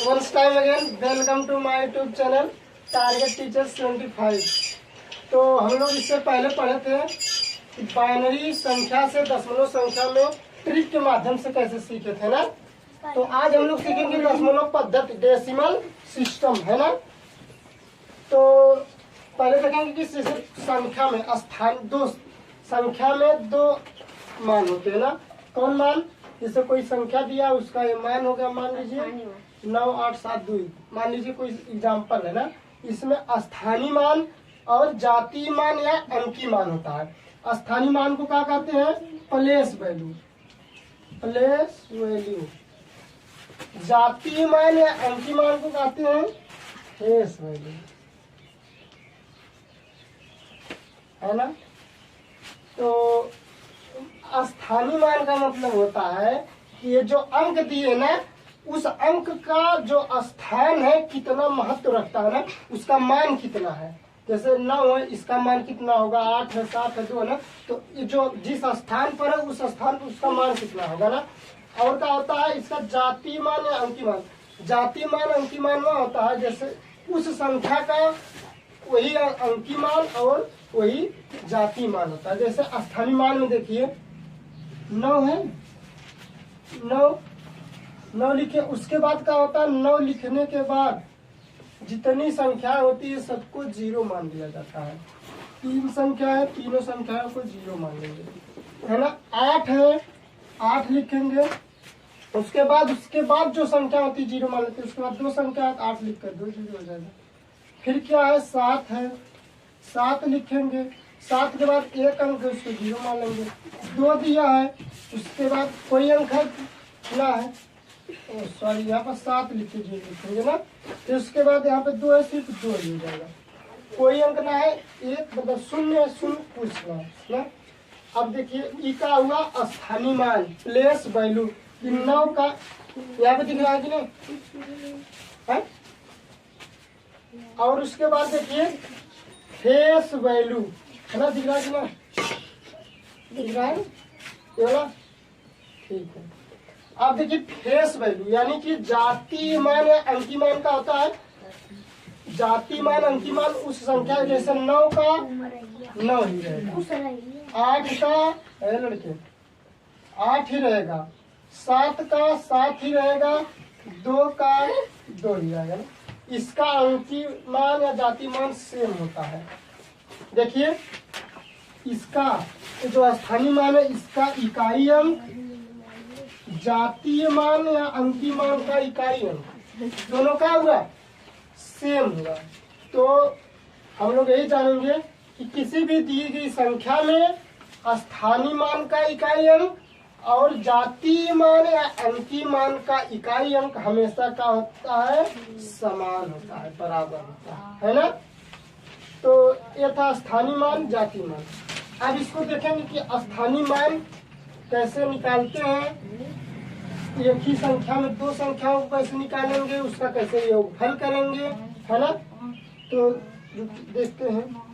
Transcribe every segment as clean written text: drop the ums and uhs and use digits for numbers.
once time again welcome to my YouTube channel target teachers 25। तो हम लोग इससे पहले पढ़े थे कि बाइनरी संख्या से दशमलव संख्या में ट्रिक के माध्यम से कैसे सीखे थे ना। तो आज हम लोग सीखेंगे दशमलव पद्धति, डेसिमल सिस्टम, है ना। तो पहले देखेंगे कि संख्या में संख्या में दो मान होते हैं ना। कौन मान? जैसे कोई संख्या दिया, उसका ये मान हो गया, मान लीजिए 9 8 7 2। मान लीजिए कोई एग्जाम्पल है ना, इसमें स्थानीय मान और जातीय मान या अंकीय मान होता है। स्थानीय मान को क्या कहते हैं? Place value, place value. जातीय मान या अंकीय मान को कहते हैं फेस वैल्यू, है ना। तो स्थानीय मान का मतलब होता है कि ये जो अंक दिए ना, उस अंक का जो स्थान है कितना महत्व रखता है ना, उसका मान कितना है। जैसे 9 है, इसका मान कितना होगा? 8 है, 7 है, 2 है ना। तो ये जो जिस स्थान पर है उस स्थान पर उसका मान कितना होगा ना। और क्या होता है इसका? जातीय मान या अंकीय मान। जातीय मान अंकीय मान में होता है जैसे उस संख्या का वही अंकीय मान और वही जातीय मान होता है। जैसे स्थानीय मान में देखिए 9 है, 9 लिखे, उसके बाद क्या होता है? 9 लिखने के बाद जितनी संख्या होती है सबको 0 मान दिया जाता है। 3 संख्या है, तीनों संख्याओं को 0 मान लेंगे, है ना। 8 है, 8 लिखेंगे, उसके बाद जो संख्या होती है 0 मान लेते हैं। उसके बाद 2 संख्या है, 8 लिख कर 2 0 हो जाएगा। फिर क्या है? 7 है, 7 लिखेंगे, 7 के बाद एक अंक है, उसको 0 मान लेंगे। 2 दिया है, उसके बाद कोई अंक है ना है, सॉरी यहाँ पर 7 लिखेंगे ना। फिर उसके बाद यहाँ पे 2 है, सिर्फ 2 ही हो जाएगा। कोई अंक ना है, एक मतलब शून्य है, शून्य पूछना है ना। अब देखिए ई का हुआ स्थानीय मान, प्लेस वैल्यू। 9 का यहाँ पे दिख रहा है कि नहीं है? और उसके बाद देखिए फेस वैल्यू, है ना, दिख रहा है कि नहीं? दिख रहा है ये वाला, ठीक है। अब देखिए फेस वैल्यू यानी कि जातीय मान या अंकीय मान का होता है। जातीय मान अंकीय मान उस संख्या, जैसे 9 का 9 ही रहेगा, 8 का लड़के 8 ही रहेगा, 7 का 7 ही रहेगा, 2 का 2 ही रहेगा ना। इसका अंकीय मान या जातीय मान सेम होता है। देखिए इसका जो स्थानीय मान है, इसका इकाई अंक, जातीय मान या अंकीय मान का इकाई अंक, दोनों का हुआ सेम हुआ। तो हम लोग यही जानेंगे कि किसी भी दी गई संख्या में स्थानीय मान का इकाई अंक और जातीय मान या अंकीय मान का इकाई अंक हमेशा क्या होता है? समान होता है, बराबर होता है ना। तो ये था स्थानीय मान, जातीय मान। अब इसको देखेंगे कि स्थानीय मान कैसे निकालते हैं। एक ही संख्या में दो संख्याओं को कैसे निकालेंगे, उसका कैसे योगफल करेंगे, है ना। तो देखते हैं।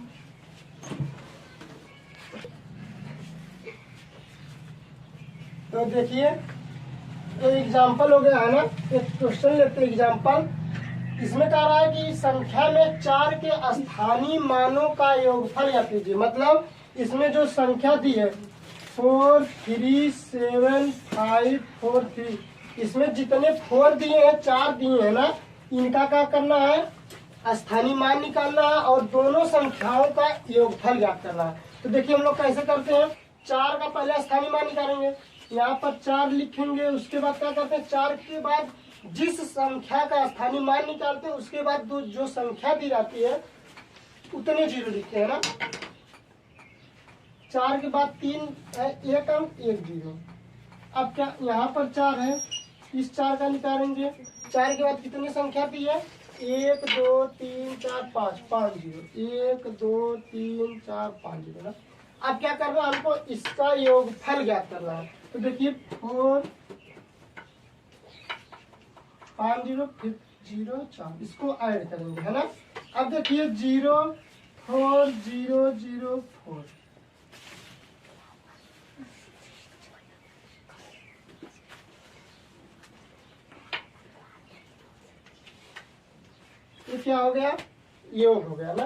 तो देखिए तो एग्जाम्पल हो गया, है ना। एक क्वेश्चन लेते हैं एग्जाम्पल। इसमें कह रहा है कि संख्या में 4 के स्थानीय मानों का योगफल या कीजिए। मतलब इसमें जो संख्या दी है 4 3 7 5 4 3, इसमें जितने 4 दिए हैं, 4 दिए हैं ना, इनका क्या करना है? स्थानीय मान निकालना है और दोनों संख्याओं का योगफल ज्ञात करना है। तो देखिए हम लोग कैसे करते हैं। 4 का पहले स्थानीय मान निकालेंगे, यहाँ पर 4 लिखेंगे। उसके बाद क्या करते हैं? 4 के बाद जिस संख्या का स्थानीय मान निकालते हैं उसके बाद जो संख्या दी जाती है उतने 0 लिखते हैं ना। 4 के बाद 3 है, एक अंक, एक 0। अब क्या यहाँ पर 4 है, इस 4 का निकालेंगे। 4 के बाद कितनी संख्या दी है? 1 2 3 4 5, 5 0, 1 2 3 4 5 0 ना। अब क्या करना है? हमको इसका योगफल ज्ञात करना है। तो देखिए 4 5 0 फिर 0 4, इसको ऐड करेंगे, है ना। अब देखिए 0 4 0 0 4, ये क्या हो गया, योग हो गया ना।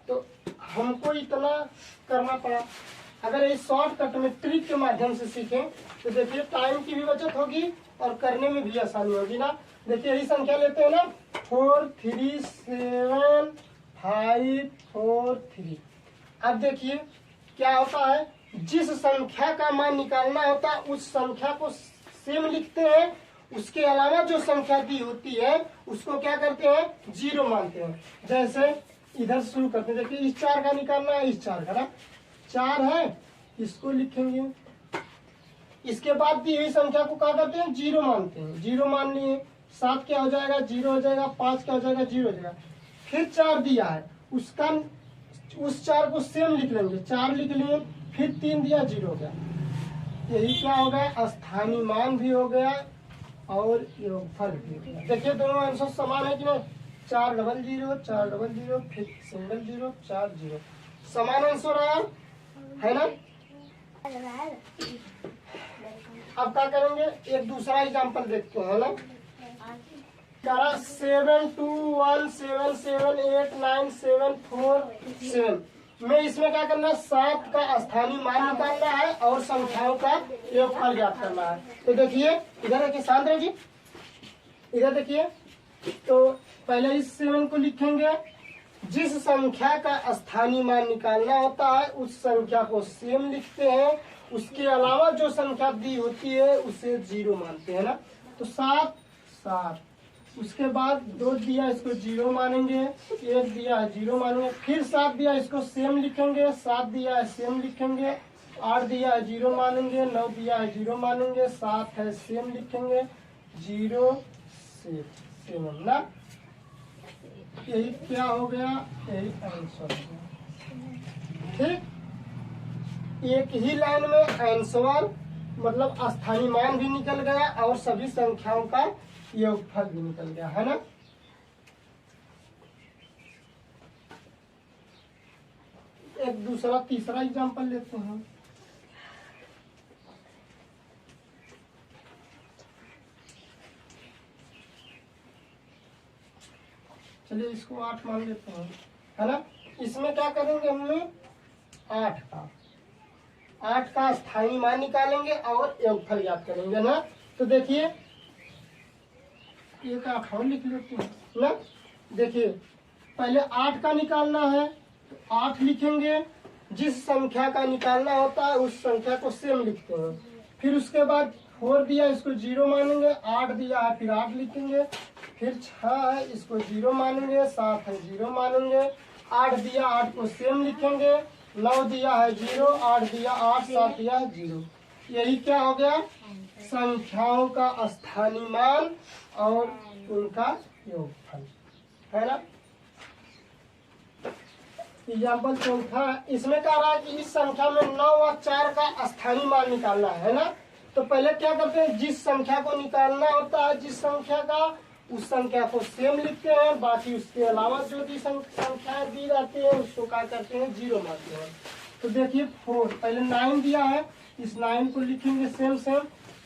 तो हमको इतना करना पड़ा। अगर इस शॉर्टकट में ट्रिक के माध्यम से सीखें तो देखिए टाइम की भी बचत होगी और करने में भी आसानी होगी ना। देखिए यही संख्या लेते हैं ना, 4 3 7 5 4 3। अब देखिए क्या होता है, जिस संख्या का मान निकालना होता है उस संख्या को सेम लिखते हैं, उसके अलावा जो संख्या दी होती है उसको क्या करते हैं, 0 मानते हैं। जैसे इधर शुरू करते हैं, देखिए इस 4 का निकालना है, इस 4 का ना, 4 है इसको लिखेंगे। इसके बाद दी हुई संख्या को क्या करते हैं, 0 मानते हैं। 0 मान लिए, 7 क्या हो जाएगा, 0 हो जाएगा, 5 क्या हो जाएगा, 0 हो जाएगा। फिर 4 दिया है, उसका उस 4 को सेम लिख लेंगे, 4 लिख लिए। फिर 3 दिया, 0 हो गया। यही क्या हो गया, स्थानीय मान भी हो गया और योगफल भी हो गया। देखिए दोनों आंसर समान है कि नहीं, 4 डबल 0 4 डबल 0 फिर सिंगल 0 4 0, समान आंसर आया है ना। अब क्या करेंगे, एक दूसरा एग्जाम्पल देखते हैं ना। 7 2 1 7 7 8 9 7 4 7 में इसमें क्या करना है, 7 का स्थानीय मान निकालना है और संख्याओं का योगफल ज्ञात करना है। तो देखिए इधर देखिए, शांत रहिए, इधर देखिए। तो पहले इस 7 को लिखेंगे, जिस संख्या का स्थानीय मान निकालना होता है उस संख्या को सेम लिखते हैं, उसके अलावा जो संख्या दी होती है उसे 0 मानते हैं ना। तो 7 7, उसके बाद 2 दिया इसको 0 मानेंगे, 1 दिया है 0 मानेंगे, फिर 7 दिया इसको सेम लिखेंगे, 7 दिया है सेम लिखेंगे, 8 दिया है 0 मानेंगे, 9 दिया है 0 मानेंगे, 7 है सेम लिखेंगे, 0 सेम ना। यही क्या हो गया, यही आंसर हो गया। ठीक, एक ही लाइन में आंसर मतलब स्थानीय मान भी निकल गया और सभी संख्याओं का योगफल भी निकल गया, है ना। एक दूसरा तीसरा एग्जांपल लेते हैं। चलिए इसको 8 मान लेते हैं, है ना। इसमें क्या करेंगे, हमने 8 का स्थानीय मान निकालेंगे और योगफल ज्ञात करेंगे ना। तो देखिए एक 8 और लिख लेते हैं ना। देखिए पहले 8 का निकालना है तो 8 लिखेंगे, जिस संख्या का निकालना होता है उस संख्या को सेम लिखते हैं। फिर उसके बाद 4 दिया इसको 0 मानेंगे, 8 दिया है फिर 8 लिखेंगे, फिर 6 है इसको 0 मानेंगे, 7 है 0 मानेंगे, 8 दिया 8 को सेम लिखेंगे, 9 दिया है 0, 8 दिया 8, 7 दिया है 0। यही क्या हो गया, संख्याओं का स्थानीय मान और उनका योगफल, है ना। एग्जाम्पल चौथा, इसमें कह रहा है कि इस संख्या में 9 और 4 का स्थानीय मान निकालना है ना। तो पहले क्या करते हैं, जिस संख्या को निकालना होता है, जिस संख्या का, उस संख्या को सेम लिखते हैं, बाकी उसके अलावा जो भी संख्याएं दी जाती है उसको क्या करते हैं, 0 मानते हैं। तो देखिए 4, पहले 9 दिया है, इस 9 को लिखेंगे सेम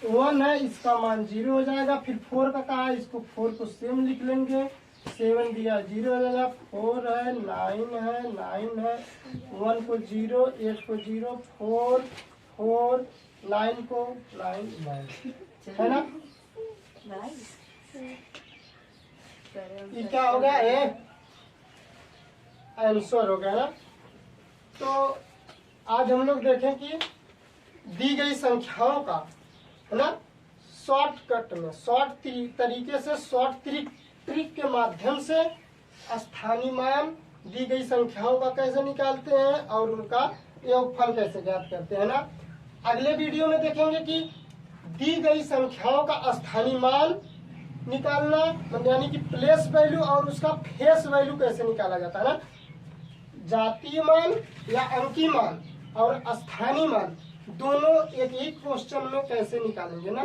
1 है इसका मान 0 हो जाएगा। फिर 4 का कहा है, इसको 4 को सेम लिख लेंगे, 7 दिया 0 हो जाएगा, 4 है 9 है 1 को 0, 8 को 0, 4 4 9 को 9 है ना। ये क्या हो गया, ये आंसर हो गया ना। तो आज हम लोग देखें कि दी गई संख्याओं का, है ना, शॉर्टकट में शॉर्ट तरीके से, शॉर्ट ट्रिक के माध्यम से स्थानीय मान दी गई संख्याओं का कैसे निकालते हैं और उनका योगफल कैसे ज्ञात करते हैं ना। अगले वीडियो में देखेंगे कि दी गई संख्याओं का स्थानीय मान निकालना यानी कि प्लेस वैल्यू और उसका फेस वैल्यू कैसे निकाला जाता है ना। जातीय मान या अंकीय मान और स्थानीय मान दोनों एक ही क्वेश्चन में कैसे निकालेंगे ना।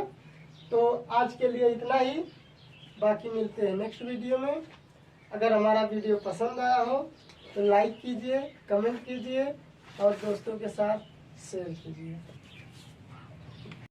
तो आज के लिए इतना ही, बाकी मिलते हैं नेक्स्ट वीडियो में। अगर हमारा वीडियो पसंद आया हो तो लाइक कीजिए, कमेंट कीजिए और दोस्तों के साथ शेयर कीजिए।